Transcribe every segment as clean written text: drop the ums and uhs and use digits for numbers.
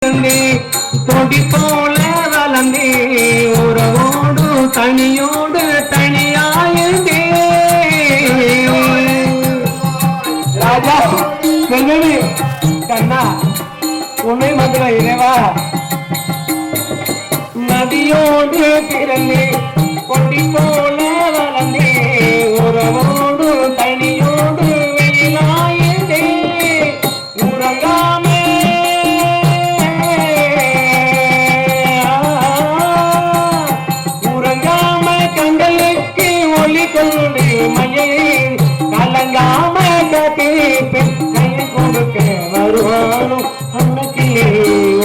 கொடி போல வளர்ந்தே உறவோடு தனியோடு தனியாயிருந்தே ராஜா சொல்லி கண்ணா உன்னை மதுரை இறைவா நதியோடு பிறந்தே கொடி போல வளர்ந்தே உறவோடு தனியோடு வெளியாயிருந்தே உறங்காமே கண்களுக்கு ஒளி கொண்டு மழையை கலங்காம கேட்பேன் கை கொடுக்க வருவானும் அன்னைக்கு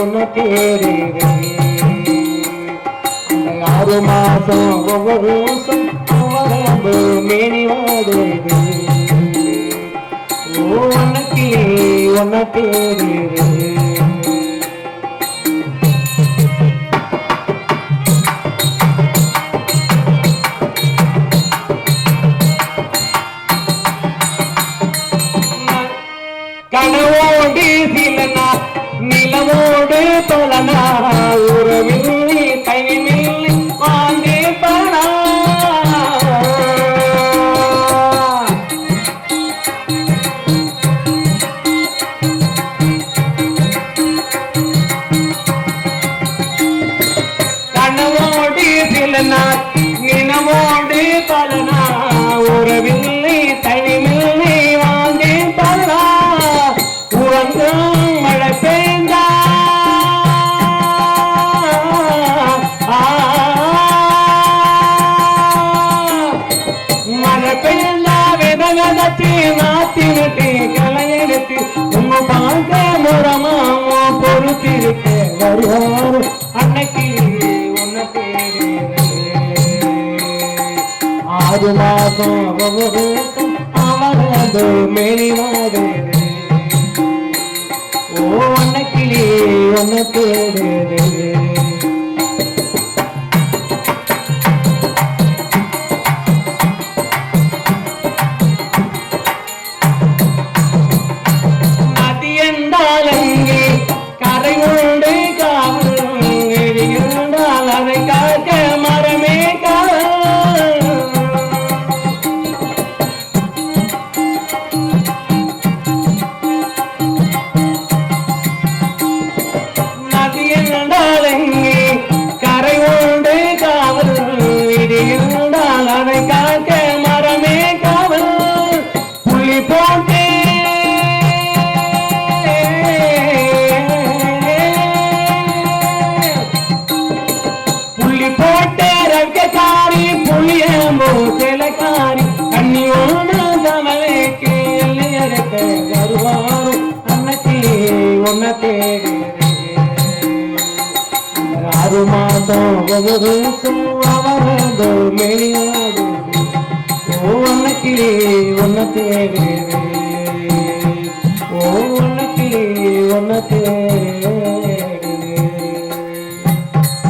உன்னை தேடுகிறேன் அந்த 6 மாசம் ஒவ்வொரு வருஷம் அவரம்பு மேனி வாடுகிறது ஓ அன்னைக்கு உன்னை தேடுகிறேன் கனவோடு சிலனா நிலவோடு தொலனா உறவில்லை கைவில்லை வாங்கி பணா கனவோடு சிலனா நிலவோடு தொலனா உறவில்லை கைவில்லை வாங்கி பணா மழை பெய்ந்தா மழை பெய்ந்தா விதகதத்தி நாத்தினுட்டு களை எடுத்து உங்க பார்க்க முறமாமோ பொறுத்திருக்க வருவாரு அன்னைக்கு உன்னை தேடுகிறேன் 6 மாசம் அவரது மேனி வாடுகிறேன் ஓ அன்னைக்கிளி உன்னை தேடுகிறேன் நதி என்றால் அங்கே கரை உண்டு காவல் எரியுண்டால் அதை காக்க மரமே கரை உண்டு காவல் இடியுண்டால் அதை காக்க மரமே காவல் புள்ளி போட்டே புள்ளி போட்டே ரக்கக்காரி புளியம்போ சிலக்காரி கண்ணியோட தமலைக்கு எல்லையறக்க வருவாரும் அன்னைக்கு உன்னை தேடுகிறேன் 6 மாசம் ஒவ்வொரு அவரது மேனியாடு ஓ அன்னைக்கு உன்னை தேடுகிறேன் ஓ அன்னைக்கு உன்னை தேடுகிறேன்